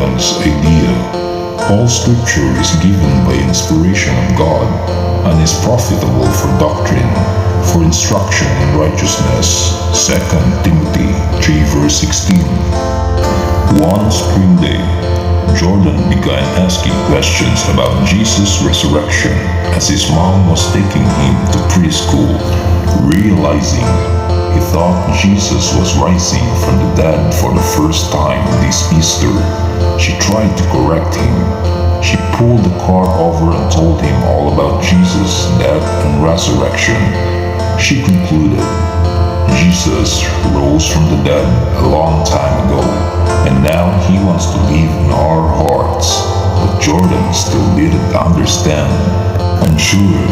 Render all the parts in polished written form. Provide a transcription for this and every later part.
Jordan's idea. All scripture is given by inspiration of God and is profitable for doctrine, for instruction in righteousness. 2 Timothy 3 verse 16. One spring day, Jordan began asking questions about Jesus' resurrection as his mom was taking him to preschool. Realizing he thought Jesus was rising from the dead for the first time this Easter, she tried to correct him. She pulled the car over and told him all about Jesus' death and resurrection. She concluded, Jesus rose from the dead a long time ago, and now he wants to live in our hearts. But Jordan still didn't understand. Unsure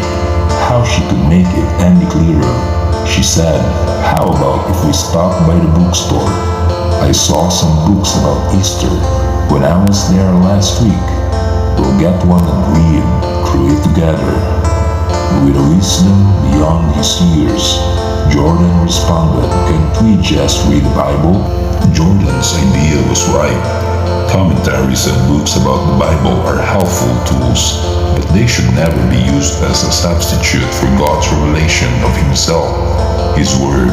how she could make it any clearer, she said, how about if we stop by the bookstore? I saw some books about Easter when I was there last week. We'll get one and read through it together. With a wisdom beyond his years, Jordan responded, can't we just read the Bible? Jordan's idea was right. Commentaries and books about the Bible are helpful tools, but they should never be used as a substitute for God's revelation of Himself, His Word.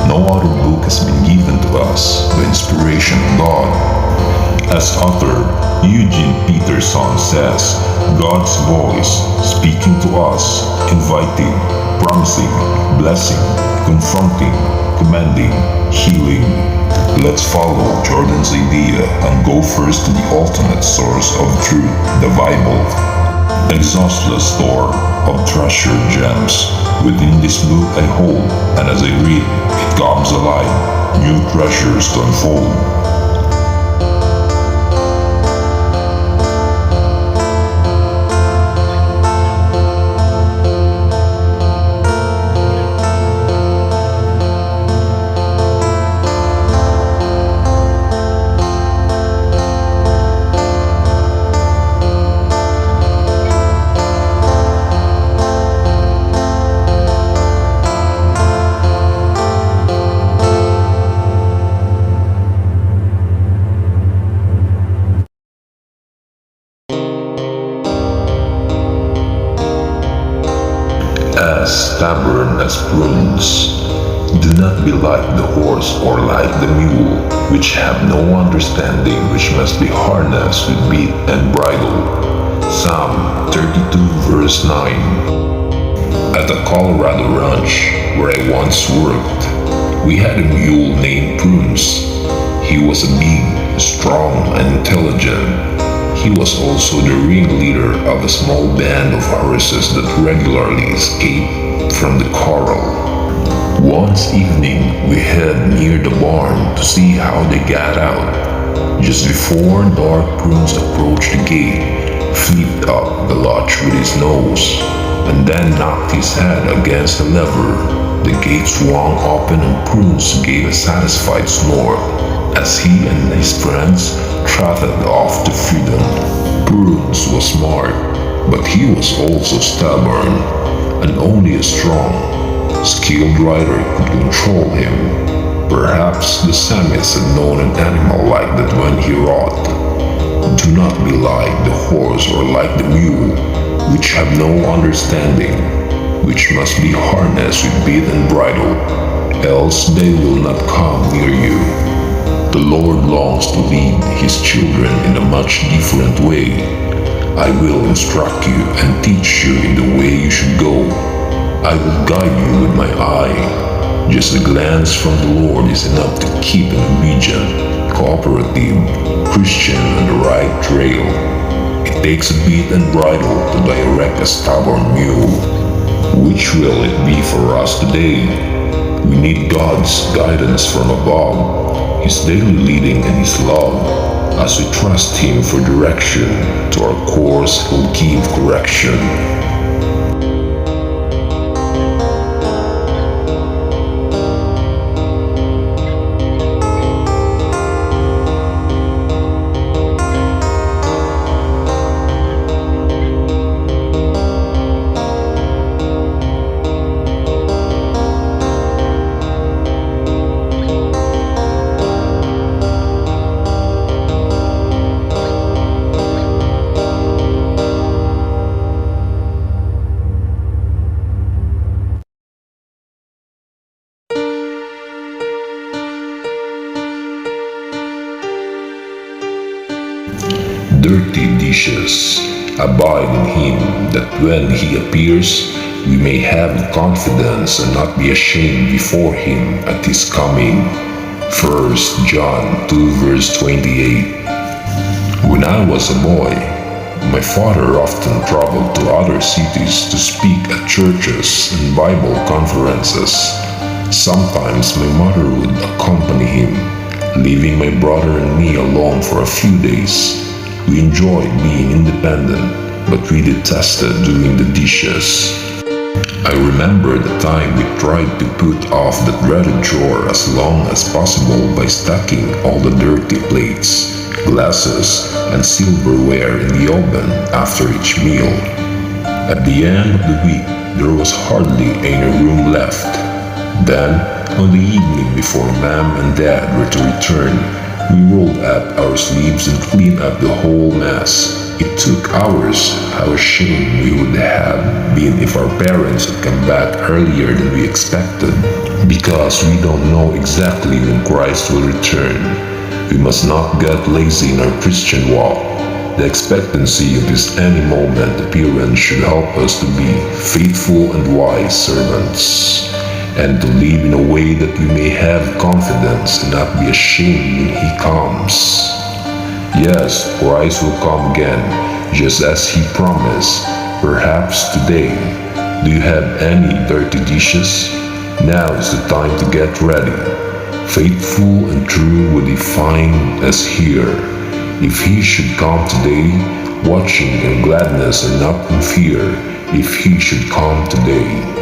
No other book has been given to us by inspiration of God. As author Eugene Peterson says, God's voice speaking to us, inviting, promising, blessing, confronting, commanding, healing. Let's follow Jordan's idea and go first to the ultimate source of truth, the Bible. Exhaustless store of treasured gems. Within this book I hold, and as I read, it comes alive, new treasures to unfold. As stubborn as prunes. Do not be like the horse or like the mule, which have no understanding, which must be harnessed with bit and bridle. Psalm 32 verse 9. At a Colorado ranch where I once worked, we had a mule named Prunes. He was big, strong, and intelligent. He was also the ringleader of a small band of horses that regularly escaped from the corral. Once evening, we head near the barn to see how they got out. Just before dark, Prunes approached the gate, flipped up the latch with his nose, and then knocked his head against the lever. The gate swung open and Prunes gave a satisfied snort as he and his friends trotted off to freedom. Prunes was smart, but he was also stubborn, and only a strong, skilled rider could control him. Perhaps the Samites had known an animal like that when he wrought. Do not be like the horse or like the mule, which have no understanding, which must be harnessed with bit and bridle, else they will not come near you. The Lord longs to lead His children in a much different way. I will instruct you and teach you in the way you should go. I will guide you with my eye. Just a glance from the Lord is enough to keep an obedient, cooperative Christian on the right trail. It takes a bit and bridle to direct a stubborn mule. Which will it be for us today? We need God's guidance from above, His daily leading and His love. As we trust Him for direction, to our course He'll give correction. dirty dishes. Abide in him, that when he appears, we may have confidence and not be ashamed before him at his coming. 1 John 2 verse 28. When I was a boy, my father often traveled to other cities to speak at churches and Bible conferences. Sometimes my mother would accompany him, leaving my brother and me alone for a few days. We enjoyed being independent, but we detested doing the dishes. I remember the time we tried to put off that dreaded chore as long as possible by stacking all the dirty plates, glasses, and silverware in the oven after each meal. At the end of the week, there was hardly any room left. Then, on the evening before Mom and Dad were to return, we rolled up our sleeves and cleaned up the whole mess. It took hours. How ashamed we would have been if our parents had come back earlier than we expected. Because we don't know exactly when Christ will return, we must not get lazy in our Christian walk. The expectancy of his any moment appearance should help us to be faithful and wise servants, and to live in a way that we may have confidence and not be ashamed when he comes. Yes, Christ will come again, just as he promised, perhaps today. Do you have any dirty dishes? Now is the time to get ready. Faithful and true would he find us here. If he should come today, watching in gladness and not in fear, if he should come today.